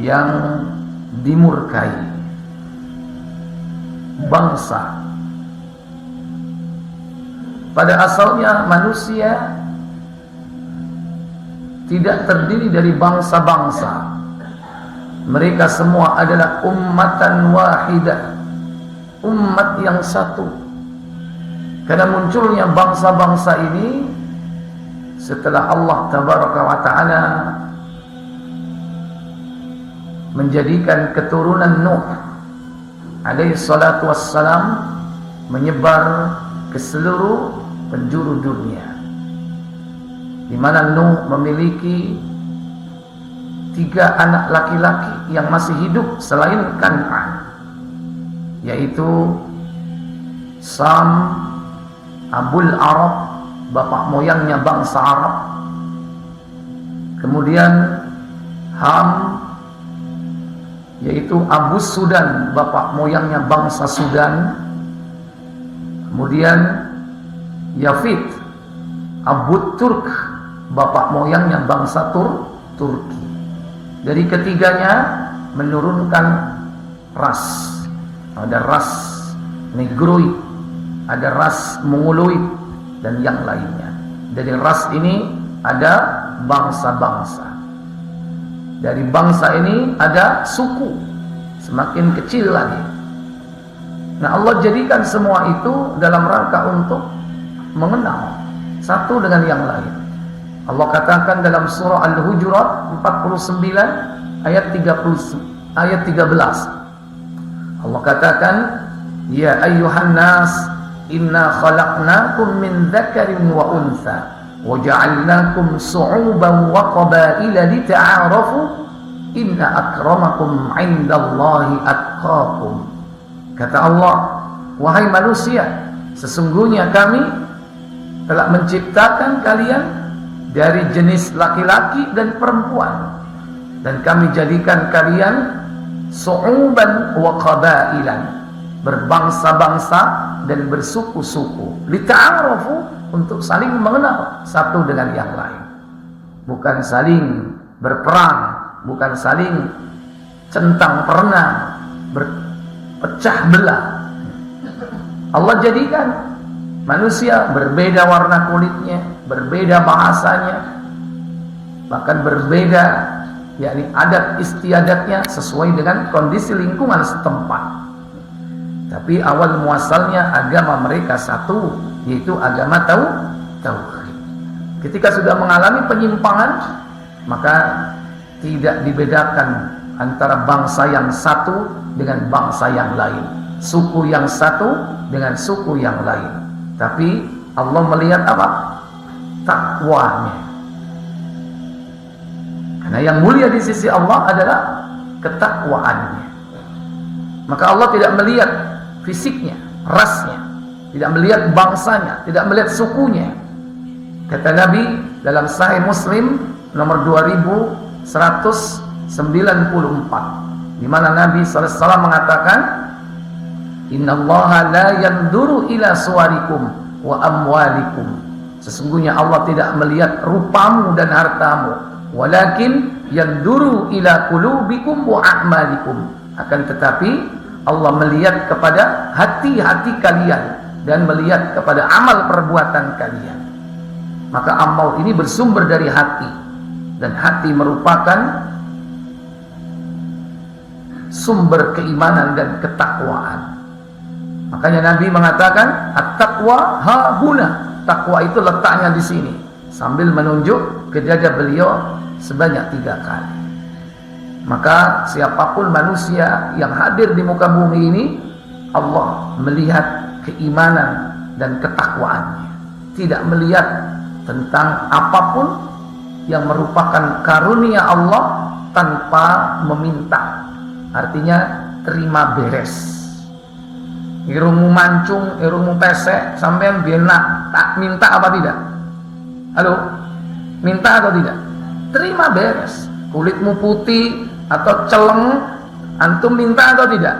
yang dimurkai, bangsa. Pada asalnya manusia tidak terdiri dari bangsa-bangsa. Mereka semua adalah ummatan wahidah, umat yang satu. Karena munculnya bangsa-bangsa ini setelah Allah Tabaraka wa Ta'ala menjadikan keturunan Nuh alaihi salatu wassalam menyebar ke seluruh penjuru dunia, di mana Nuh memiliki 3 anak laki-laki yang masih hidup selain Kan'an, yaitu Sam, Abul Arab, bapak moyangnya bangsa Arab, kemudian Ham, yaitu Abu Sudan, bapak moyangnya bangsa Sudan, kemudian Yafid, Abu Turk, bapak moyangnya bangsa Turki. Dari ketiganya menurunkan ras. Ada ras Negroid, ada ras Mongoloid, dan yang lainnya. Dari ras ini ada bangsa-bangsa. Dari bangsa ini ada suku, semakin kecil lagi. Nah, Allah jadikan semua itu dalam rangka untuk mengenal satu dengan yang lain. Allah katakan dalam surah Al-Hujurat 49 ayat 13. Allah katakan, ya ayyuhan nas inna khalaqnakum min dzakarin wa untha wa ja'alnakum su'uban wa qabaila lita'arafu inna akramakum 'indallahi atqakum. Kata Allah, wahai manusia, sesungguhnya kami telah menciptakan kalian dari jenis laki-laki dan perempuan, dan kami jadikan kalian su'uban wa qabailan, berbangsa-bangsa dan bersuku-suku, lita'arafu, untuk saling mengenal satu dengan yang lain, bukan saling berperang, bukan saling centang perenang, berpecah belah. Allah jadikan manusia berbeda warna kulitnya, berbeda bahasanya, bahkan berbeda yakni adat istiadatnya sesuai dengan kondisi lingkungan setempat. Tapi awal muasalnya agama mereka satu, yaitu agama tauhid. Ketika sudah mengalami penyimpangan, maka tidak dibedakan antara bangsa yang satu dengan bangsa yang lain, suku yang satu dengan suku yang lain. Tapi Allah melihat apa? Takwanya. Karena yang mulia di sisi Allah adalah ketakwaannya. Maka Allah tidak melihat fisiknya, rasnya, tidak melihat bangsanya, tidak melihat sukunya. Kata Nabi dalam Sahih Muslim nomor 2194, di mana Nabi sallallahu alaihi wasallam mengatakan, innallaha la yanduru ila suwarikum wa amwalikum. Sesungguhnya Allah tidak melihat rupamu dan hartamu, walakin yanduru ila qulubikum wa a'malikum. Akan tetapi Allah melihat kepada hati-hati kalian dan melihat kepada amal perbuatan kalian. Maka amal ini bersumber dari hati, dan hati merupakan sumber keimanan dan ketakwaan. Makanya Nabi mengatakan, at-taqwa hahuna, takwa itu letaknya di sini, sambil menunjuk ke dada beliau sebanyak 3 kali. Maka siapapun manusia yang hadir di muka bumi ini, Allah melihat keimanan dan ketakwaannya, tidak melihat tentang apapun yang merupakan karunia Allah tanpa meminta. Artinya terima beres. Irungmu mancung, irungmu pesek, sampean benak, tak minta apa tidak? Halo? Minta atau tidak? Terima beres. Kulitmu putih atau celeng, antum minta atau tidak?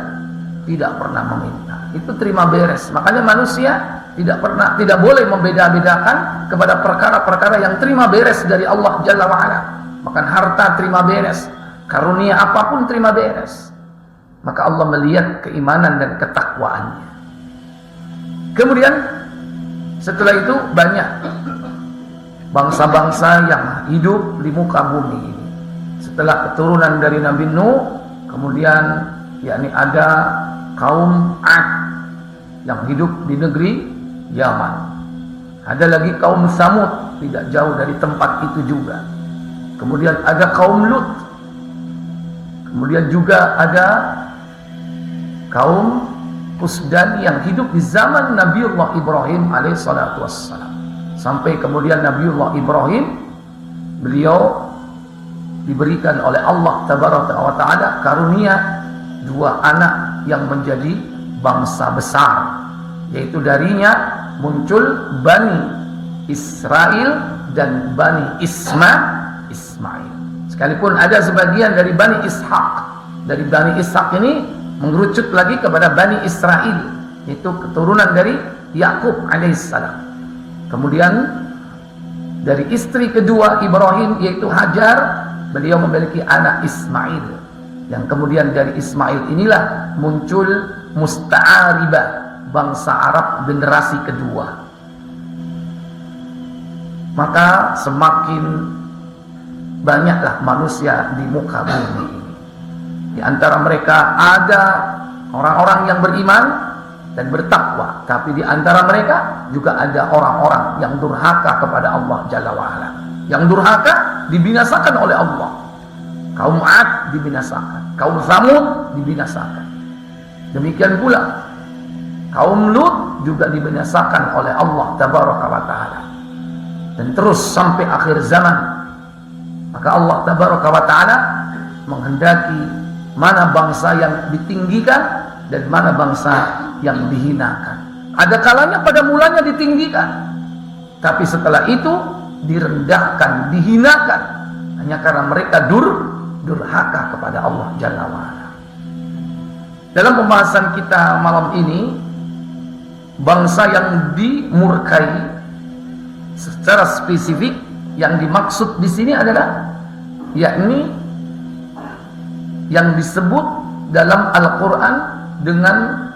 Tidak pernah meminta. Itu terima beres. Makanya manusia tidak boleh membeda-bedakan kepada perkara-perkara yang terima beres dari Allah Jalla wa'ala. Makan harta terima beres, karunia apapun terima beres. Maka Allah melihat keimanan dan ketakwaannya. Kemudian setelah itu banyak bangsa-bangsa yang hidup di muka bumi ini. Setelah keturunan dari Nabi Nuh, kemudian yakni ada kaum Ad yang hidup di negeri Yaman. Ada lagi kaum Samud, tidak jauh dari tempat itu juga. Kemudian ada kaum Lut. Kemudian juga ada kaum Pusdan yang hidup di zaman Nabiullah Ibrahim alaihissalatu wassalam. Sampai kemudian Nabiullah Ibrahim, beliau diberikan oleh Allah tabaraka wa ta'ala karunia 2 anak yang menjadi bangsa besar, yaitu darinya muncul Bani Israel dan Bani Ismail. Sekalipun ada sebagian dari Bani Ishaq, dari Bani Ishaq ini mengerucut lagi kepada Bani Israel, itu keturunan dari Yakub alaihissalam. Kemudian dari istri kedua Ibrahim, yaitu Hajar, beliau memiliki anak Ismail, yang kemudian dari Ismail inilah muncul Musta'aribah, bangsa Arab generasi kedua. Maka semakin banyaklah manusia di muka bumi ini. Di antara mereka ada orang-orang yang beriman dan bertakwa, tapi di antara mereka juga ada orang-orang yang durhaka kepada Allah Jalla wa'ala. Yang durhaka dibinasakan oleh Allah. Kaum Ad dibinasakan, kaum Samud dibinasakan. Demikian pula kaum Lut juga dibinasakan oleh Allah tabaraka wa ta'ala. Dan terus sampai akhir zaman. Maka Allah tabaraka wa ta'ala menghendaki mana bangsa yang ditinggikan dan mana bangsa yang dihinakan. Ada kalanya pada mulanya ditinggikan, tapi setelah itu direndahkan, dihinakan, hanya karena mereka durhaka kepada Allah Jalla wa'ala. Dalam pembahasan kita malam ini, bangsa yang dimurkai secara spesifik yang dimaksud di sini adalah yakni yang disebut dalam Al-Quran dengan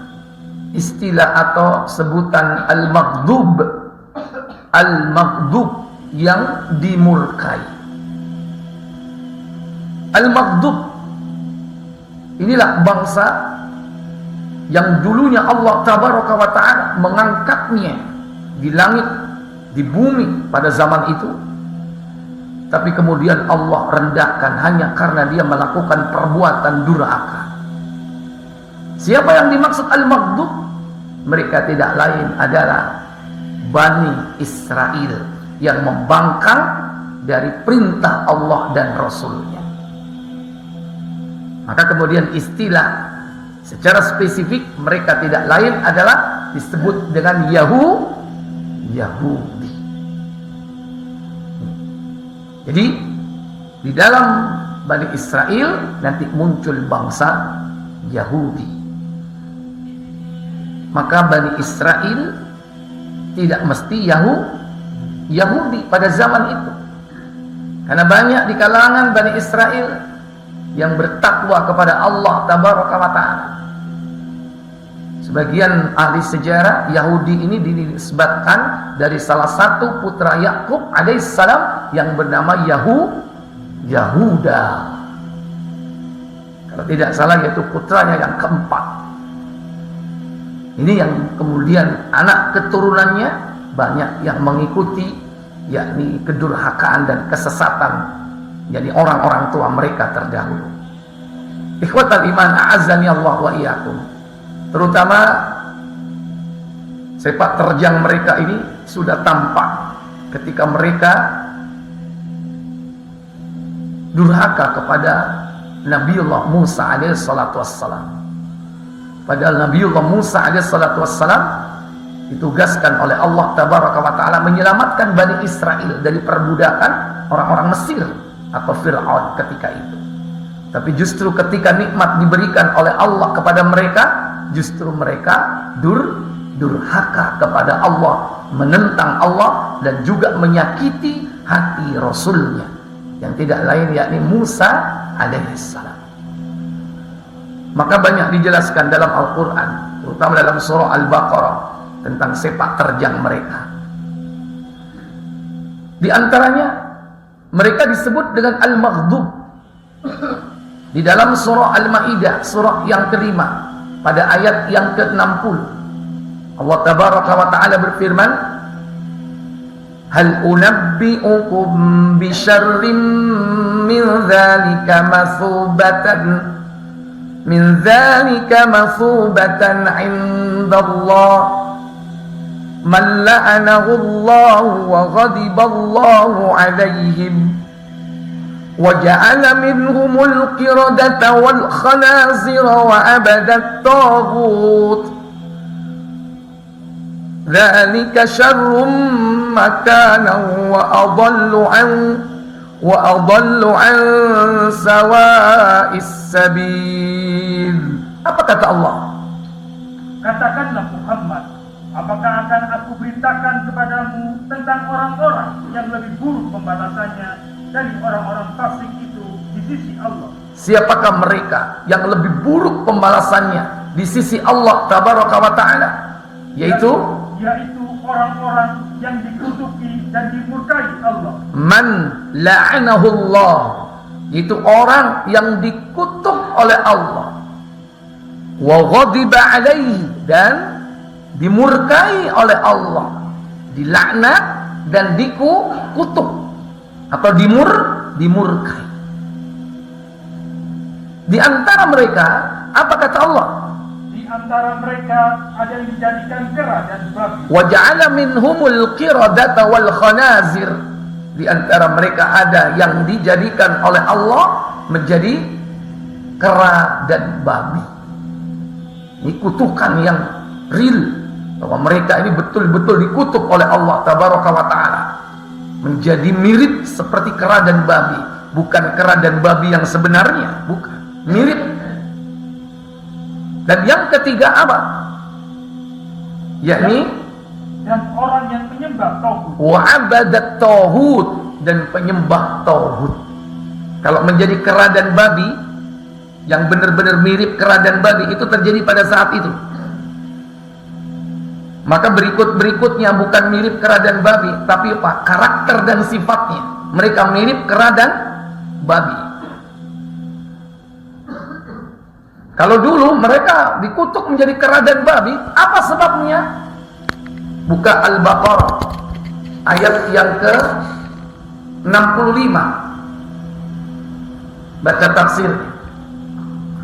istilah atau sebutan Al-Maghdub. Al-Maghdub, yang dimurkai. Al-Maghdub inilah bangsa yang dulunya Allah tabaraka wa ta'ala mengangkatnya di langit, di bumi pada zaman itu, tapi kemudian Allah rendahkan hanya karena dia melakukan perbuatan durhaka. Siapa yang dimaksud Al-Maghdub? Mereka tidak lain adalah Bani Israel yang membangkang dari perintah Allah dan Rasulnya. Maka kemudian istilah secara spesifik mereka tidak lain adalah disebut dengan Yahudi. Jadi di dalam Bani Israel nanti muncul bangsa Yahudi. Maka Bani Israel tidak mesti Yahudi pada zaman itu, karena banyak di kalangan Bani Israel yang bertakwa kepada Allah tabaraka wa ta'ala. Sebagian ahli sejarah Yahudi ini dinisbatkan dari salah satu putra Yakub alaihissalam yang bernama Yahuda. Kalau tidak salah yaitu putranya yang keempat. Ini yang kemudian anak keturunannya banyak yang mengikuti, yakni kedurhakaan dan kesesatan, jadi orang-orang tua mereka terdahulu. Ikhwatal iman, a'azzani Allah wa iyyakum. Terutama sepak terjang mereka ini sudah tampak ketika mereka durhaka kepada Nabiullah Musa alaihi salatu wassalam. Padahal Nabiullah Musa alaihi salatu wassalam ditugaskan oleh Allah tabaraka wa ta'ala menyelamatkan Bani Israel dari perbudakan orang-orang Mesir atau Fir'aun ketika itu. Tapi justru ketika nikmat diberikan oleh Allah kepada mereka, justru mereka durhaka kepada Allah, menentang Allah, dan juga menyakiti hati Rasulnya yang tidak lain yakni Musa alaihissalam. Maka banyak dijelaskan dalam Al-Quran, terutama dalam surah Al-Baqarah, tentang sepak terjang mereka. Di antaranya mereka disebut dengan Al-Maghdub di dalam surah Al-Maidah, surah yang kelima, pada ayat yang ke-60. Allah tabaraka wa ta'ala berfirman, hal unabbi'ukum bi syarrin min dzalika masubatan 'indallah man la'anahu Allah wa ghadiba Allah 'alaihim wa ja'ala minhumul qiradata wal khanazira wa abadat taghut dzalika syarrun makanan wa adallu an sawa'is sabil. Apa kata Allah? Katakanlah Muhammad, apakah akan aku beritakan kepadamu tentang orang-orang yang lebih buruk pembalasannya dari orang-orang fasik itu di sisi Allah? Siapakah mereka yang lebih buruk pembalasannya di sisi Allah tabaraka wa ta'ala? Yaitu orang-orang yang dikutuki dan dimurkai Allah. Man la'anahu Allah, itu orang yang dikutuk oleh Allah. Wa ghadiba alaihi, dan dimurkai oleh Allah, dilaknat dan dikutuk atau dimurkai. Di antara mereka, apa kata Allah? Di antara mereka ada yang dijadikan kera dan babi. Wa ja'ala minhumul qiradata wal khanazir. Di antara mereka ada yang dijadikan oleh Allah menjadi kera dan babi. Ini kutukan yang real, bahwa mereka ini betul-betul dikutuk oleh Allah tabaraka wa ta'ala, menjadi mirip seperti kera dan babi. Bukan kera dan babi yang sebenarnya, bukan, mirip. Dan yang ketiga apa? Yakni dan orang yang menyembah tauhid. Wa abadat tauhid, dan penyembah tauhid. Kalau menjadi kera dan babi, yang benar-benar mirip kera dan babi, itu terjadi pada saat itu. Maka berikutnya bukan mirip kera dan babi, tapi apa? Karakter dan sifatnya. Mereka mirip kera dan babi. Kalau dulu mereka dikutuk menjadi kera dan babi, apa sebabnya? Buka Al-Baqarah ayat yang ke-65. Baca tafsir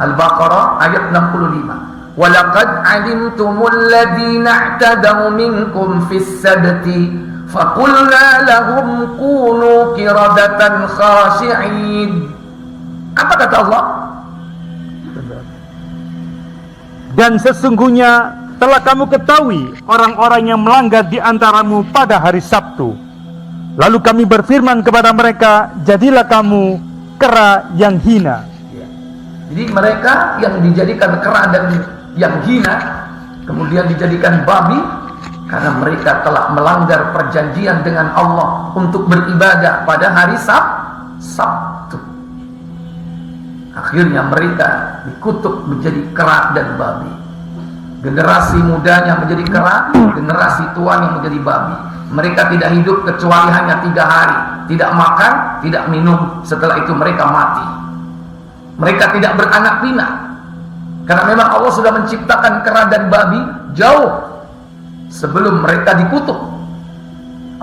Al-Baqarah ayat 65. Walaqad alimtumul ladzina i'tadaw minkum fis sabti faqulna lahum kunu qiradatan khashi'in. Apa kata Allah? Dan sesungguhnya telah kamu ketahui orang-orang yang melanggar di antaramu pada hari Sabtu. Lalu kami berfirman kepada mereka, jadilah kamu kera yang hina. Jadi mereka yang dijadikan kera dan yang hina, kemudian dijadikan babi, karena mereka telah melanggar perjanjian dengan Allah untuk beribadah pada hari Sabtu. Akhirnya mereka dikutuk menjadi kera dan babi. Generasi mudanya menjadi kera, generasi tuanya menjadi babi. Mereka tidak hidup kecuali hanya 3 hari, tidak makan, tidak minum. Setelah itu mereka mati. Mereka tidak beranak pinak, karena memang Allah sudah menciptakan kera dan babi jauh sebelum mereka dikutuk.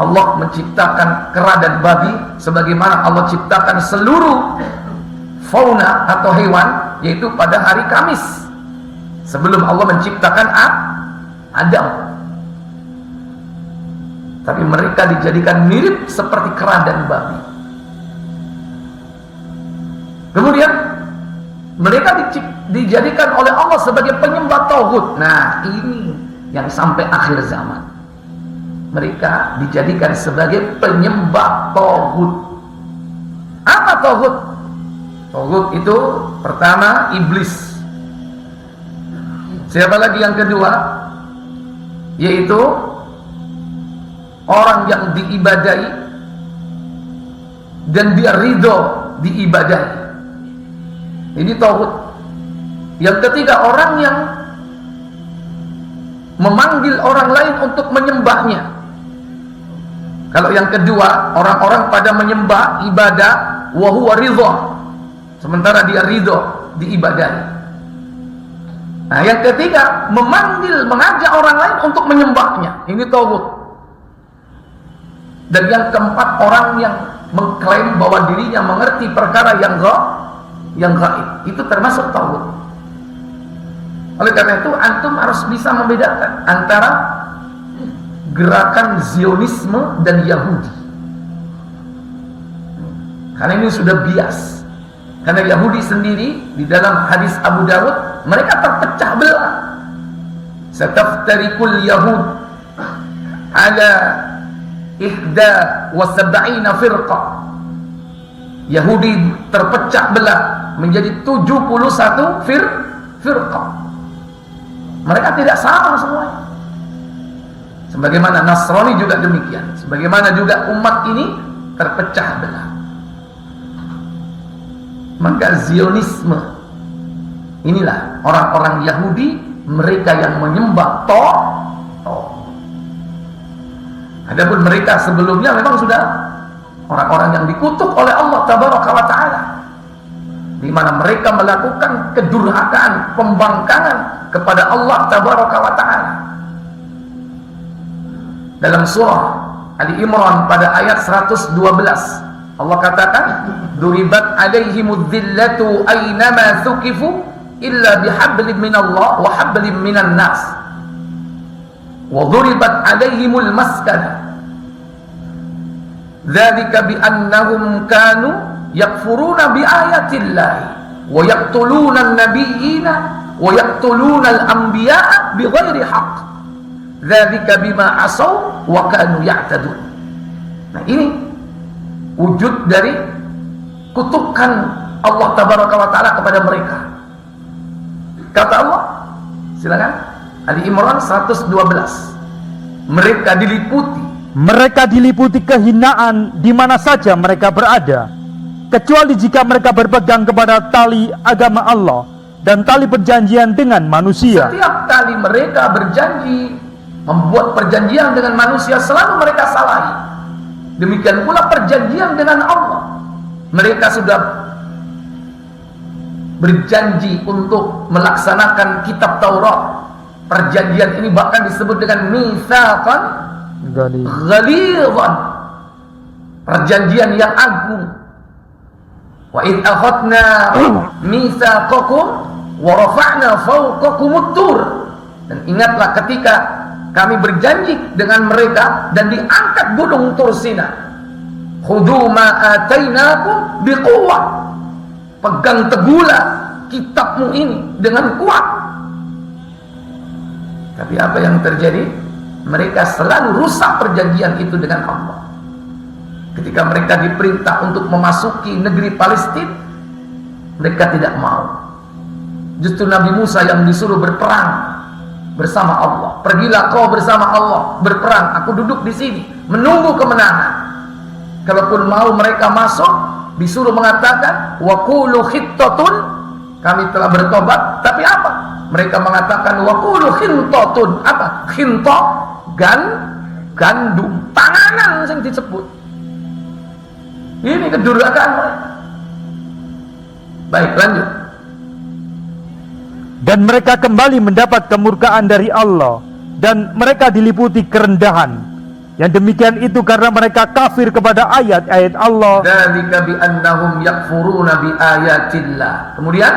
Allah menciptakan kera dan babi sebagaimana Allah ciptakan seluruh fauna atau hewan, yaitu pada hari Kamis, sebelum Allah menciptakan Adam. Tapi mereka dijadikan mirip seperti kera dan babi. Kemudian mereka dijadikan oleh Allah sebagai penyembah tauhid. Nah, ini yang sampai akhir zaman. Mereka dijadikan sebagai penyembah tauhid. Apa tauhid? Tauhid itu pertama iblis. Siapa lagi yang kedua? Yaitu orang yang diibadahi dan dia ridho diibadahi. Ini tauhid. Yang ketiga, orang yang memanggil orang lain untuk menyembahnya. Kalau yang kedua, orang-orang pada menyembah ibadah wa huwa ridha, sementara dia ridha diibadahi. Nah, yang ketiga, mengajak orang lain untuk menyembahnya. Ini tauhid. Dan yang keempat, orang yang mengklaim bahwa dirinya mengerti perkara yang gaib. Itu termasuk tauhid. Oleh karena itu, antum harus bisa membedakan antara gerakan Zionisme dan Yahudi. Karena ini sudah bias. Karena Yahudi sendiri di dalam hadis Abu Dawud, mereka terpecah belah. Sataftarikul Yahud ala 71 firqah. Yahudi terpecah belah menjadi 71 firqah. Mereka tidak sama semuanya. Sebagaimana Nasrani juga demikian. Sebagaimana juga umat ini terpecah belah. Maka Zionisme, inilah orang-orang Yahudi, mereka yang menyembah Toh. Adapun mereka sebelumnya memang sudah orang-orang yang dikutuk oleh Allah Tabaraka wa Ta'ala, di mana mereka melakukan kedurhakaan, pembangkangan kepada Allah Tabaraka wa Ta'ala. Dalam surah Ali Imran pada ayat 112, Allah katakan, duribat alaihimudz zillatu aynama thuqifu illa bihablin minallah wa hablin minan nas wa duribat alaihimul maskanah dzalika biannahum kanu yakfuruna biayatillahi wa yaqtuluna an-nabiyyina wa yaqtuluna al-anbiya'a bighairi haqq dzalika bima asaw wa kanu ya'tadun. Nah, ini wujud dari kutukan Allah Tabaraka wa Ta'ala kepada mereka. Kata Allah, silakan, Ali Imran 112, mereka diliputi kehinaan di mana saja mereka berada, kecuali jika mereka berpegang kepada tali agama Allah dan tali perjanjian dengan manusia. Setiap kali mereka berjanji, membuat perjanjian dengan manusia, selalu mereka salahi. Demikian pula perjanjian dengan Allah. Mereka sudah berjanji untuk melaksanakan kitab Taurat. Perjanjian ini bahkan disebut dengan mitsaqan ghalidhan, perjanjian yang agung. Wa id akhadna mitsaqakum wa rafa'na fawqakumut tur. Dan ingatlah ketika kami berjanji dengan mereka dan diangkat gunung Tur Sina. Khudhu ma atainakum biquwwah. Pegang teguhlah kitabmu ini dengan kuat. Tapi apa yang terjadi? Mereka selalu rusak perjanjian itu dengan Allah. Ketika mereka diperintah untuk memasuki negeri Palestina, mereka tidak mau. Justru Nabi Musa yang disuruh berperang bersama Allah. Pergilah kau bersama Allah berperang, aku duduk di sini menunggu kemenangan. Kalaupun mau mereka masuk, disuruh mengatakan wa qulu khittatun, kami telah bertobat. Tapi apa? Mereka mengatakan wa qulu khintatun. Apa? Khinta, gandum, panganan yang disebut. Ini kedurhakaan mereka. Baik, lanjut. Dan mereka kembali mendapat kemurkaan dari Allah, dan mereka diliputi kerendahan. Yang demikian itu karena mereka kafir kepada ayat-ayat Allah. Dzalika bi annahum yakfuruna bi ayatillah. Kemudian,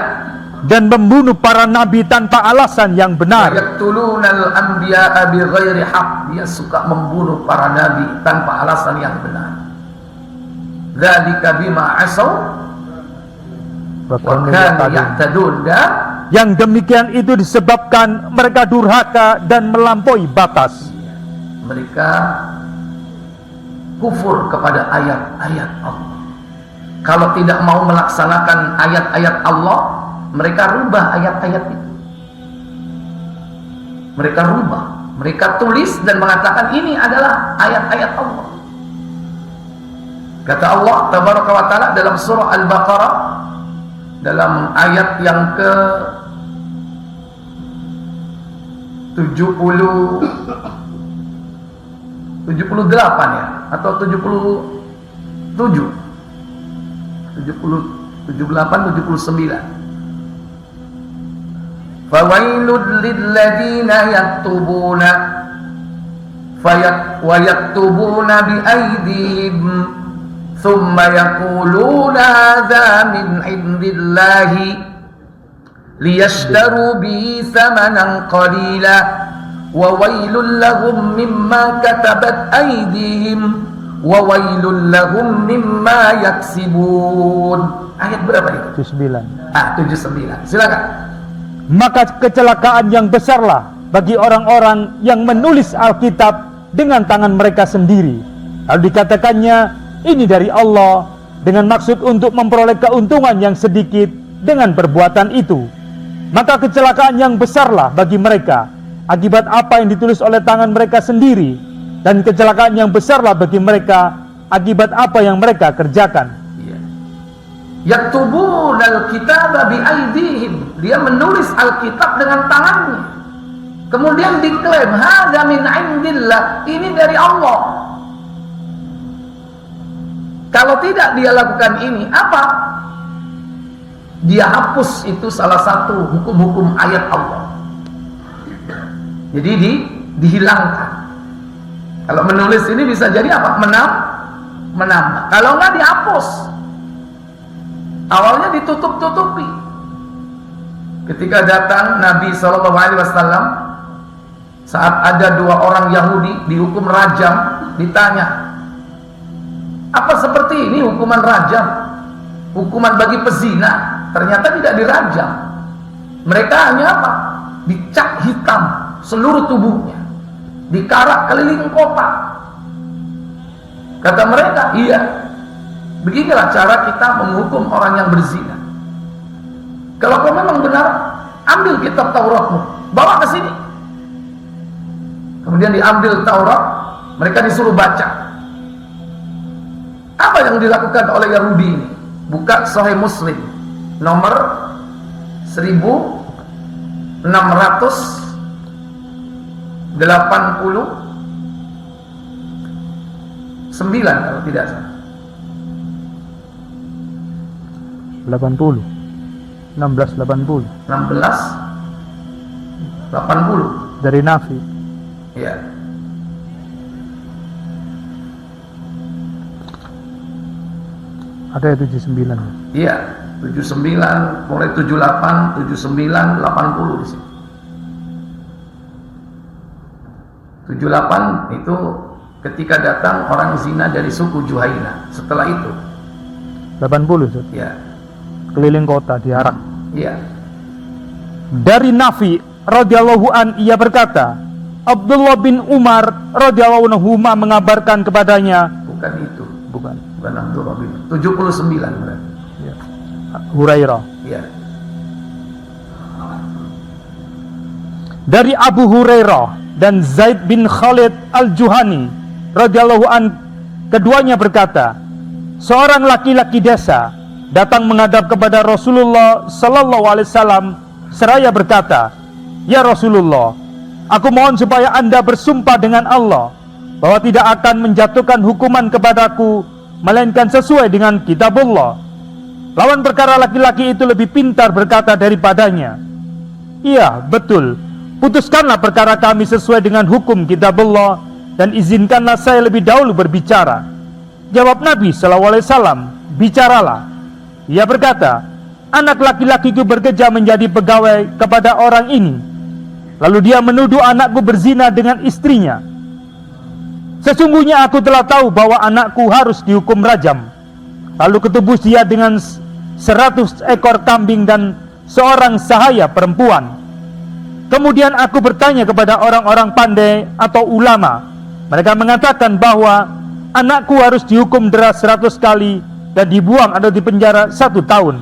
dan membunuh para nabi tanpa alasan yang benar. Yaqtulunal anbiya'a bighairi haqq. Dia suka membunuh para nabi tanpa alasan yang benar. Dzalika bima asaw wa kanu ya'tadun. Yang demikian itu disebabkan mereka durhaka dan melampaui batas. Mereka kufur kepada ayat-ayat Allah. Kalau tidak mau melaksanakan ayat-ayat Allah, mereka rubah ayat-ayat itu. Mereka rubah, mereka tulis dan mengatakan ini adalah ayat-ayat Allah. Kata Allah Tabaraka wa Ta'ala dalam surah Al-Baqarah dalam ayat yang ke 78 ya, atau 78-79. Fawailul lilladzina yaktubuna wa yaktubuna bi aydihim thumma yaquluna hadza min indillahi liyashtaru bihi thamanan qalila wa wailul lahum mimma katabat aydihim wa wailul lahum mimma yaksibun. Ayat berapa itu? 79. 79. Silakan. Maka kecelakaan yang besarlah bagi orang-orang yang menulis Alkitab dengan tangan mereka sendiri, lalu dikatakannya ini dari Allah, dengan maksud untuk memperoleh keuntungan yang sedikit dengan perbuatan itu. Maka kecelakaan yang besarlah bagi mereka akibat apa yang ditulis oleh tangan mereka sendiri, dan kecelakaan yang besarlah bagi mereka akibat apa yang mereka kerjakan. Yaktubuna al-kitaba bi aydihim, dia menulis Alkitab dengan tangannya, kemudian diklaim hadza min indillah, ini dari Allah. Kalau tidak dia lakukan ini, apa? Dia hapus itu salah satu hukum-hukum ayat Allah. Jadi dihilangkan. Kalau menulis ini bisa jadi apa? Menambah. Kalau enggak dihapus. Awalnya ditutup-tutupi. Ketika datang Nabi SAW, saat ada 2 orang Yahudi dihukum rajam, ditanya, apa seperti ini hukuman rajam? Hukuman bagi pezina? Ternyata tidak dirajam. Mereka hanya apa? Dicap hitam seluruh tubuhnya, dikarak keliling kota. Kata mereka, iya, beginilah cara kita menghukum orang yang berzina. Kalau kau memang benar, ambil kitab Tauratmu, bawa ke sini. Kemudian diambil Taurat, mereka disuruh baca. Apa yang dilakukan oleh Yahudi ini? Buka Sahih Muslim nomor 1689 kalau tidak salah. 1680 dari Nafi. Ya. Ada 79. Iya, 79, mulai 78, 79, 80 di sini. 78 itu ketika datang orang zina dari suku Juhaina. Setelah itu 80, Ustaz. ya, Keliling kota diarak. iya. Dari Nafi radhiyallahu an, ia berkata, Abdullah bin Umar radhiyallahu anhu mengabarkan kepadanya, Bukan itu, bukan, bukan Abdullah bin 79 berarti. ya, Hurairah. Iya. Dari Abu Hurairah dan Zaid bin Khalid al-Juhani radhiyallahu an, keduanya berkata, seorang laki-laki desa datang menghadap kepada Rasulullah sallallahu alaihi wasallam seraya berkata, ya Rasulullah, aku mohon supaya Anda bersumpah dengan Allah bahwa tidak akan menjatuhkan hukuman kepadaku melainkan sesuai dengan kitabullah. Lawan perkara laki-laki itu lebih pintar berkata daripadanya, iya betul, putuskanlah perkara kami sesuai dengan hukum kitabullah dan izinkanlah saya lebih dahulu berbicara. Jawab Nabi SAW, bicaralah. Ia berkata, anak laki-lakiku bekerja menjadi pegawai kepada orang ini. Lalu dia menuduh anakku berzina dengan istrinya. Sesungguhnya aku telah tahu bahwa anakku harus dihukum rajam. Lalu ketebus dia dengan 100 ekor kambing dan seorang sahaya perempuan. Kemudian aku bertanya kepada orang-orang pandai atau ulama. Mereka mengatakan bahwa anakku harus dihukum deras 100 kali dan dibuang atau dipenjara 1 tahun.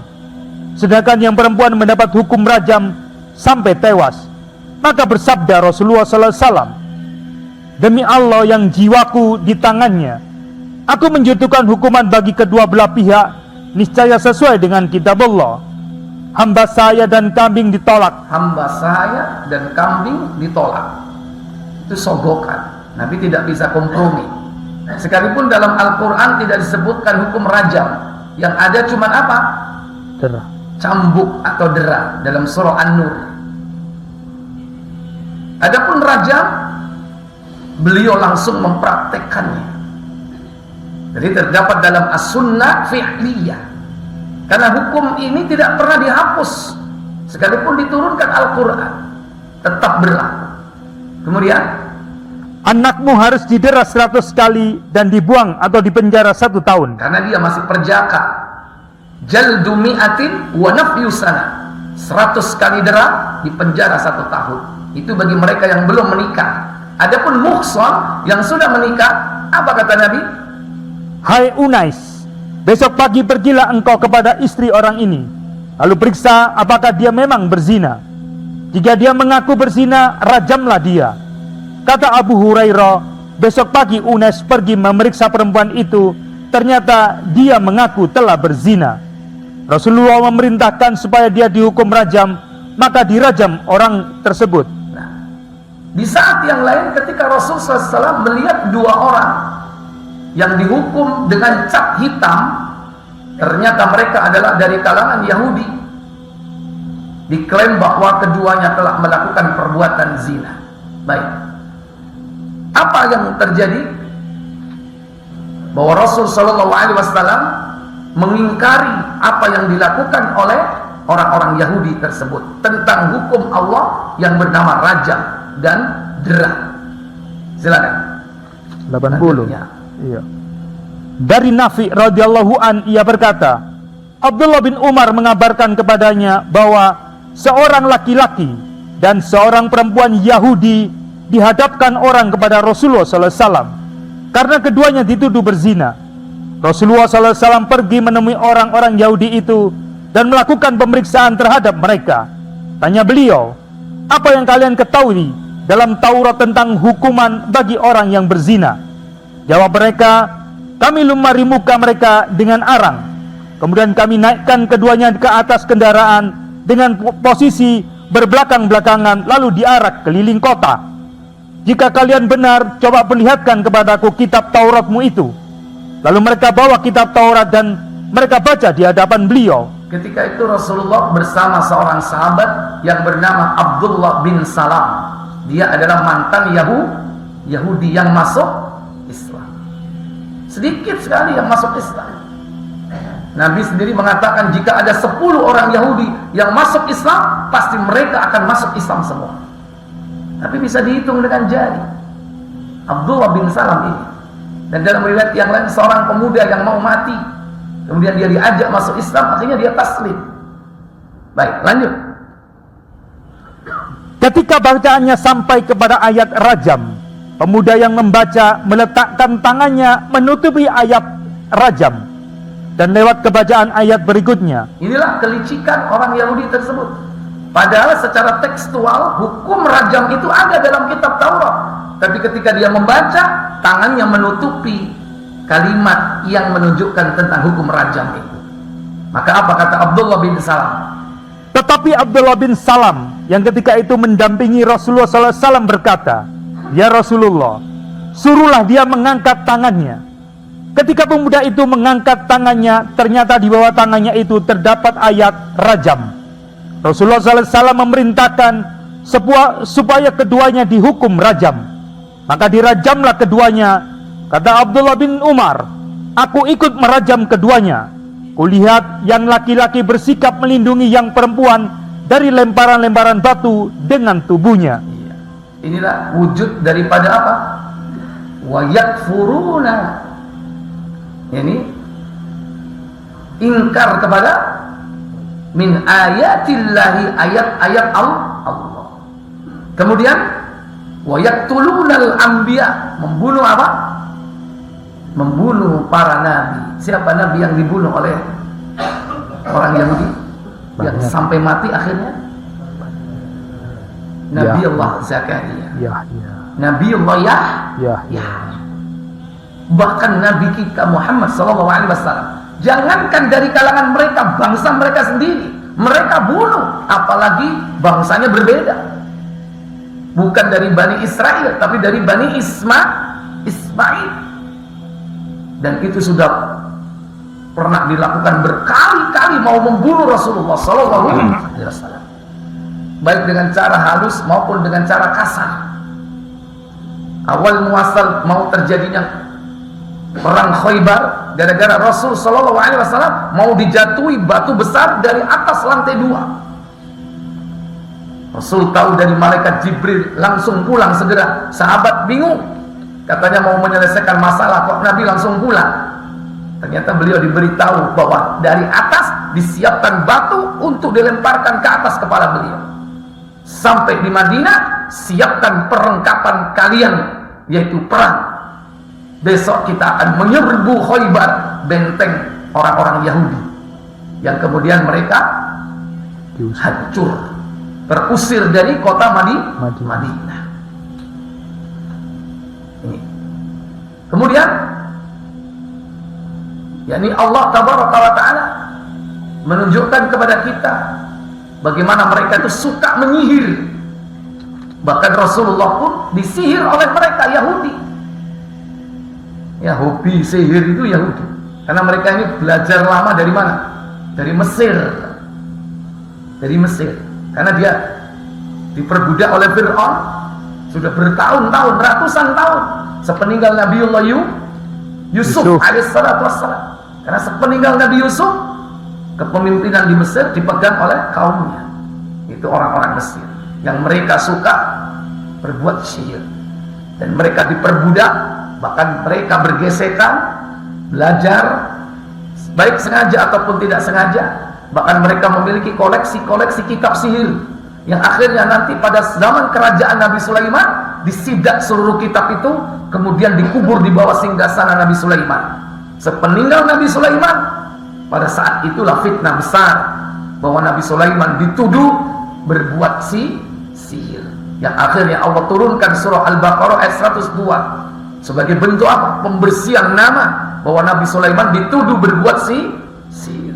Sedangkan yang perempuan mendapat hukum rajam sampai tewas. Maka bersabda Rasulullah SAW, demi Allah yang jiwaku di tangannya, aku menjatuhkan hukuman bagi kedua belah pihak niscaya sesuai dengan kitab Allah. hamba saya dan kambing ditolak. Hamba saya dan kambing ditolak. Itu sogokan. Nabi tidak bisa kompromi. Sekalipun dalam Al-Quran tidak disebutkan hukum rajam, yang ada cuma apa? Derah. Cambuk atau dera dalam surah An-Nur. Adapun rajam, beliau langsung mempraktekkannya. Jadi terdapat dalam as-sunnah fi'liyah. Karena hukum ini tidak pernah dihapus, sekalipun diturunkan Al-Quran, tetap berlaku. Kemudian, anakmu harus didera 100 kali dan dibuang atau dipenjara 1 tahun. karena dia masih perjaka. Jaldu mi'atin wa nafyu sana. 100 kali dera, dipenjara 1 tahun. Itu bagi mereka yang belum menikah. Adapun muhsan yang sudah menikah, apa kata Nabi? Hai Unais, besok pagi pergilah engkau kepada istri orang ini, lalu periksa apakah dia memang berzina. Jika dia mengaku berzina, rajamlah dia. Kata Abu Hurairah, besok pagi Unais pergi memeriksa perempuan itu, ternyata dia mengaku telah berzina. Rasulullah memerintahkan supaya dia dihukum rajam, maka dirajam orang tersebut. Nah, di saat yang lain ketika Rasulullah SAW melihat 2 orang yang dihukum dengan cap hitam, ternyata mereka adalah dari kalangan Yahudi, diklaim bahwa keduanya telah melakukan perbuatan zina. Baik, apa yang terjadi? Bahwa Rasulullah SAW mengingkari apa yang dilakukan oleh orang-orang Yahudi tersebut tentang hukum Allah yang bernama rajam dan dera. Silakan. 80. Lanjutnya. Iya. Dari Nafi radhiyallahu an, ia berkata, Abdullah bin Umar mengabarkan kepadanya bahwa seorang laki-laki dan seorang perempuan Yahudi dihadapkan orang kepada Rasulullah SAW karena keduanya dituduh berzina. Rasulullah SAW pergi menemui orang-orang Yahudi itu dan melakukan pemeriksaan terhadap mereka. Tanya beliau, apa yang kalian ketahui dalam Taurat tentang hukuman bagi orang yang berzina? Jawab mereka, kami lumari muka mereka dengan arang. Kemudian kami naikkan keduanya ke atas kendaraan dengan posisi berbelakang-belakangan, lalu diarak keliling kota. Jika kalian benar, coba perlihatkan kepadaku kitab Tauratmu itu. Lalu mereka bawa kitab Taurat dan mereka baca di hadapan beliau. Ketika itu Rasulullah bersama seorang sahabat yang bernama Abdullah bin Salam. Dia adalah mantan Yahudi yang masuk Islam. Sedikit sekali yang masuk Islam. Nabi sendiri mengatakan jika ada 10 orang Yahudi yang masuk Islam, pasti mereka akan masuk Islam semua. Tapi bisa dihitung dengan jari. Abdullah bin Salam ini. Dan dalam riwayat yang lain seorang pemuda yang mau mati, kemudian dia diajak masuk Islam, akhirnya dia taslim. Baik, lanjut. Ketika bacaannya sampai kepada ayat rajam, pemuda yang membaca meletakkan tangannya menutupi ayat rajam dan lewat kebacaan ayat berikutnya. Inilah kelicikan orang Yahudi tersebut. Padahal secara tekstual hukum rajam itu ada dalam kitab Taurat. Tapi ketika dia membaca, tangannya menutupi kalimat yang menunjukkan tentang hukum rajam itu. Maka apa kata Abdullah bin Salam? Tetapi Abdullah bin Salam yang ketika itu mendampingi Rasulullah SAW berkata, ya Rasulullah, suruhlah dia mengangkat tangannya. Ketika pemuda itu mengangkat tangannya, ternyata di bawah tangannya itu terdapat ayat rajam. Rasulullah SAW memerintahkan supaya keduanya dihukum rajam. Maka dirajamlah keduanya. Kata Abdullah bin Umar, aku ikut merajam keduanya. Kulihat yang laki-laki bersikap melindungi yang perempuan dari lemparan-lemparan batu dengan tubuhnya. Inilah wujud daripada apa? Wa yakfuruna. Ini ingkar kepada min ayatillahi, ayat-ayat Allah. Kemudian wa yaqtulunal anbiya, membunuh apa? Membunuh para nabi. Siapa nabi yang dibunuh oleh orang Yahudi? Yang sampai mati akhirnya? Nabi Allah Zakaria. Nabi Allah Yahya. Bahkan Nabi kita Muhammad SAW, jangankan dari kalangan mereka, bangsa mereka sendiri, mereka bunuh, apalagi bangsanya berbeda, bukan dari Bani Israel tapi dari Bani Ismail. Dan itu sudah pernah dilakukan berkali-kali, mau membunuh Rasulullah SAW, baik dengan cara halus maupun dengan cara kasar. Awal muasal mau terjadinya perang Khaybar gara-gara Rasul SAW mau dijatuhi batu besar dari atas lantai 2. Rasul tahu dari malaikat Jibril, langsung pulang segera. Sahabat bingung, katanya mau menyelesaikan masalah, kok Nabi langsung pulang. Ternyata beliau diberitahu bahwa dari atas disiapkan batu untuk dilemparkan ke atas kepala beliau. Sampai di Madinah, siapkan perlengkapan kalian, yaitu perang. Besok kita akan menyerbu Khaybar, benteng orang-orang Yahudi, yang kemudian mereka hancur, terusir dari kota Madinah. Ini. Kemudian, yakni Allah Tabaraka wa Ta'ala menunjukkan kepada kita bagaimana mereka itu suka menyihir. Bahkan Rasulullah pun disihir oleh mereka Yahudi. Ya, hobi sihir itu Yahudi, karena mereka ini belajar lama dari mana? Dari Mesir. Karena dia diperbudak oleh Fir'aun sudah bertahun-tahun, ratusan tahun, sepeninggal Nabiullah Yusuf alaihissalatu wassalam. Karena sepeninggal Nabi Yusuf, kepemimpinan di Mesir dipegang oleh kaumnya, itu orang-orang Mesir, yang mereka suka berbuat sihir, dan mereka diperbudak. Bahkan mereka bergesekan, belajar, baik sengaja ataupun tidak sengaja. Bahkan mereka memiliki koleksi-koleksi kitab sihir, yang akhirnya nanti pada zaman kerajaan Nabi Sulaiman disidak seluruh kitab itu, kemudian dikubur di bawah singgasana Nabi Sulaiman. Sepeninggal Nabi Sulaiman, pada saat itulah fitnah besar bahwa Nabi Sulaiman dituduh berbuat sihir, yang akhirnya Allah turunkan surah Al-Baqarah ayat 102 sebagai bentuk apa? Pembersihan nama bahwa Nabi Sulaiman dituduh berbuat sihir.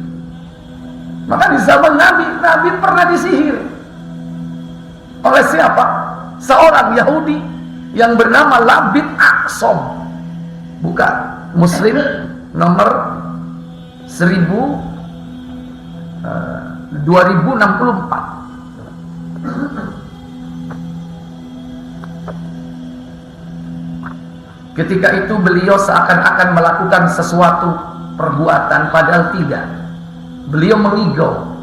Maka di zaman Nabi pernah disihir oleh siapa? Seorang Yahudi yang bernama Labid Aqsom. Bukan, Muslim nomor 2064. Ketika itu beliau seakan-akan melakukan sesuatu perbuatan, padahal tidak. Beliau mengigau.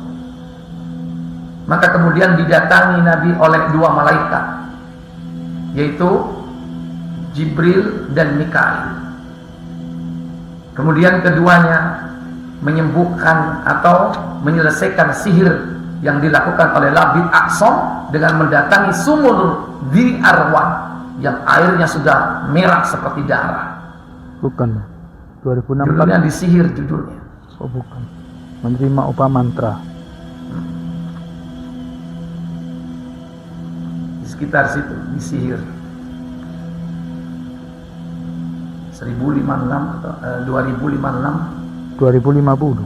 Maka kemudian didatangi Nabi oleh dua malaikat, yaitu Jibril dan Mikail. Kemudian keduanya menyembuhkan atau menyelesaikan sihir yang dilakukan oleh Labid Aqsom dengan mendatangi sumur Dhi Arwan yang airnya sudah merah seperti darah. Bukan, 2016. Judulnya disihir judulnya. Oh bukan, menerima upah mantra. Di sekitar situ disihir. 1056 atau 2056. 2050.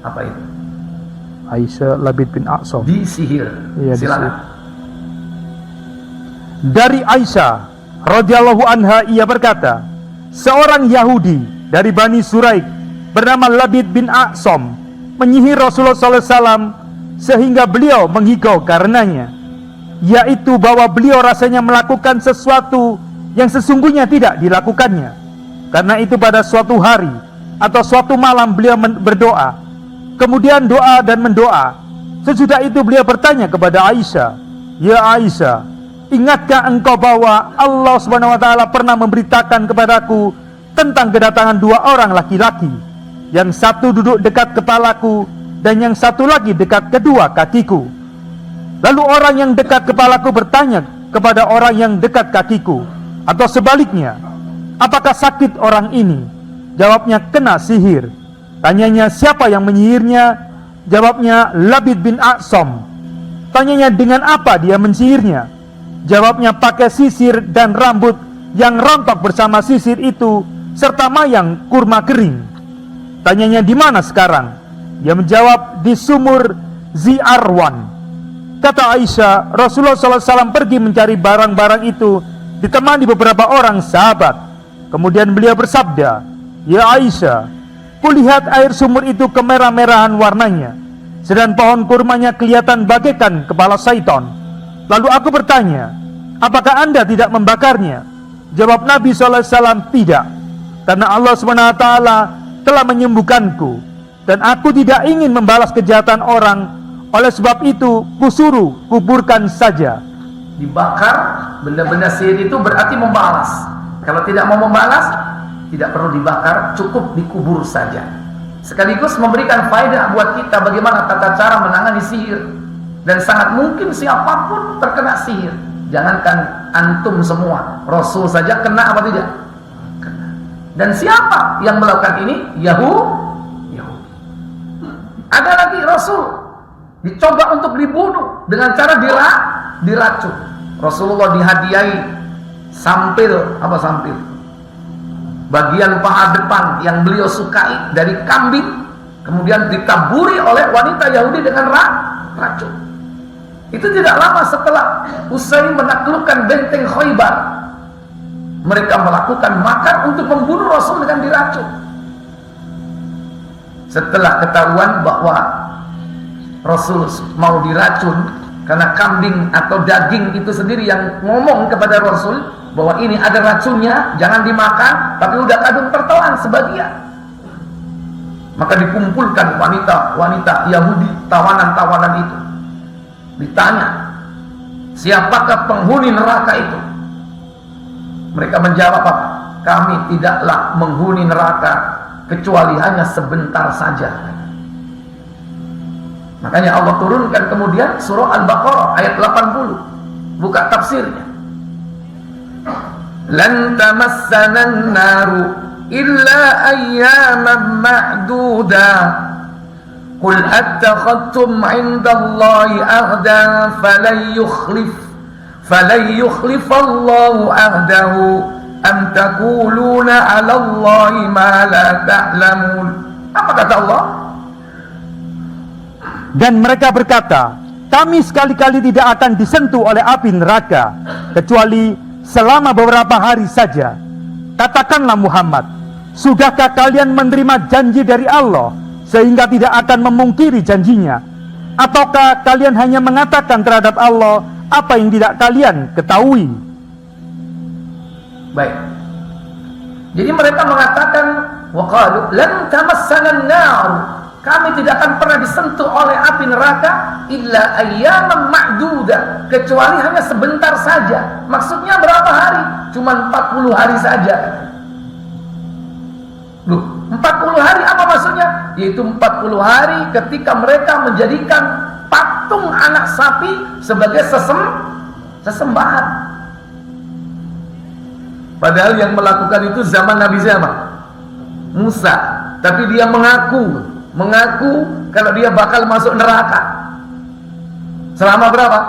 Apa itu? Aisyah Labid bin Aqsom. Disihir. Iya, silakan. Dari Aisyah radhiyallahu anha, ia berkata, seorang Yahudi dari Bani Suraik bernama Labid bin Aqsom menyihir Rasulullah SAW sehingga beliau menghigau karenanya, yaitu bahwa beliau rasanya melakukan sesuatu yang sesungguhnya tidak dilakukannya. Karena itu pada suatu hari atau suatu malam beliau berdoa, kemudian doa dan mendoa. Sesudah itu beliau bertanya kepada Aisyah, ya Aisyah, ingatkah engkau bahwa Allah Subhanahu wa Ta'ala pernah memberitakan kepadaku tentang kedatangan dua orang laki-laki, yang satu duduk dekat kepalaku dan yang satu lagi dekat kedua kakiku. Lalu orang yang dekat kepalaku bertanya kepada orang yang dekat kakiku, atau sebaliknya, apakah sakit orang ini? Jawabnya, kena sihir. Tanyanya, siapa yang menyihirnya? Jawabnya, Labid bin Aqsom. Tanyanya, dengan apa dia mensihirnya? Jawabnya, pakai sisir dan rambut yang rontok bersama sisir itu, serta mayang kurma kering. Tanyanya, di mana sekarang? Dia menjawab, di sumur Zi'arwan. Kata Aisyah, Rasulullah SAW pergi mencari barang-barang itu ditemani beberapa orang sahabat. Kemudian beliau bersabda, "Ya Aisyah, kulihat air sumur itu kemerah-merahan warnanya, sedang pohon kurmanya kelihatan bagaikan kepala syaitan." Lalu aku bertanya, "Apakah Anda tidak membakarnya?" Jawab Nabi SAW, "Tidak, karena Allah SWT telah menyembuhkanku, dan aku tidak ingin membalas kejahatan orang. Oleh sebab itu, kusuruh kuburkan saja." Dibakar benda-benda sihir itu berarti membalas. Kalau tidak mau membalas, tidak perlu dibakar, cukup dikubur saja. Sekaligus memberikan faedah buat kita bagaimana tata cara menangani sihir. Dan sangat mungkin siapapun terkena sihir. Jangankan antum semua, Rasul saja kena apa tidak? Kena. Dan siapa yang melakukan ini? Yahudi. Ada lagi Rasul dicoba untuk dibunuh dengan cara diracun. Rasulullah dihadiahi sampil, bagian paha depan yang beliau sukai dari kambing, kemudian ditaburi oleh wanita Yahudi dengan racun. Itu tidak lama setelah usai menaklukkan benteng Khaybar, mereka melakukan makar untuk membunuh Rasul dengan diracun. Setelah ketahuan bahwa Rasul mau diracun, karena kambing atau daging itu sendiri yang ngomong kepada Rasul bahwa ini ada racunnya, jangan dimakan, tapi udah kadung tertelan sebagian. Maka dikumpulkan wanita Yahudi, tawanan-tawanan itu. Ditanya, siapakah penghuni neraka itu? Mereka menjawab, "Apa? Kami tidaklah menghuni neraka kecuali hanya sebentar saja." Makanya Allah turunkan kemudian surah Al-Baqarah ayat 80. Buka tafsirnya. "Lan tamassana an-naru illa ayyaman ma'duda. Qul attakhadtum 'indallahi ahdan falan yukhlifallahu ahdahu am taquluna 'alallahi ma la ta'lamun." Apa kata Allah? Dan mereka berkata, "Kami sekali-kali tidak akan disentuh oleh api neraka kecuali selama beberapa hari saja." Katakanlah Muhammad, sudahkah kalian menerima janji dari Allah sehingga tidak akan memungkiri janjinya? Ataukah kalian hanya mengatakan terhadap Allah apa yang tidak kalian ketahui? Baik. Jadi mereka mengatakan, waqalu lan tamassana an-nar, kami tidak akan pernah disentuh oleh api neraka illa ayyaman ma'duda, kecuali hanya sebentar saja. Maksudnya berapa hari? Cuma 40 hari saja. Loh, 40 hari apa maksudnya? Yaitu 40 hari ketika mereka menjadikan patung anak sapi sebagai sesembahan. Padahal yang melakukan itu zaman Nabi Musa, tapi dia mengaku kalau dia bakal masuk neraka selama berapa?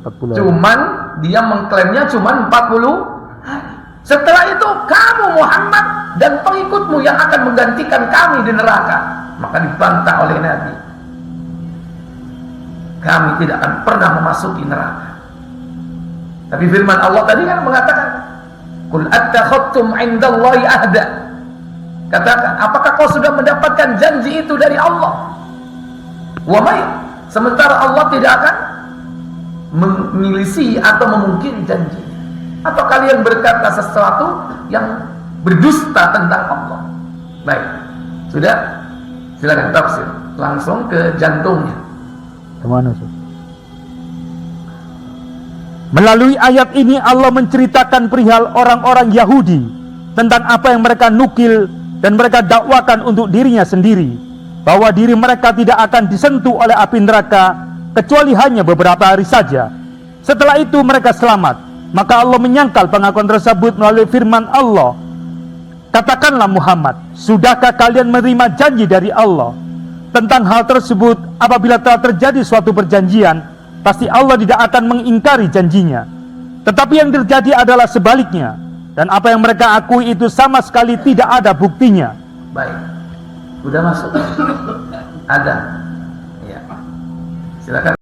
40 hari. Cuman dia mengklaimnya cuman 40 hari. Setelah itu kamu Muhammad dan pengikutmu yang akan menggantikan kami di neraka. Maka dibantah oleh Nabi, kami tidak akan pernah memasuki neraka. Tapi firman Allah tadi kan mengatakan, "Qul attakhadtum 'indallahi ahda." Katakan, apakah kau sudah mendapatkan janji itu dari Allah? Wa may, sementara Allah tidak akan menyelisih atau memungkiri janjinya. Atau kalian berkata sesuatu yang berdusta tentang Allah. Baik, sudah? Silakan tafsir. Langsung ke jantungnya. Kemana sih? Melalui ayat ini Allah menceritakan perihal orang-orang Yahudi tentang apa yang mereka nukil dan mereka dakwakan untuk dirinya sendiri, bahwa diri mereka tidak akan disentuh oleh api neraka kecuali hanya beberapa hari saja. Setelah itu mereka selamat. Maka Allah menyangkal pengakuan tersebut melalui firman Allah, "Katakanlah Muhammad, sudahkah kalian menerima janji dari Allah tentang hal tersebut? Apabila telah terjadi suatu perjanjian, pasti Allah tidak akan mengingkari janjinya. Tetapi yang terjadi adalah sebaliknya, dan apa yang mereka akui itu sama sekali tidak ada buktinya." Baik, sudah masuk. Ada. Ya. Silakan.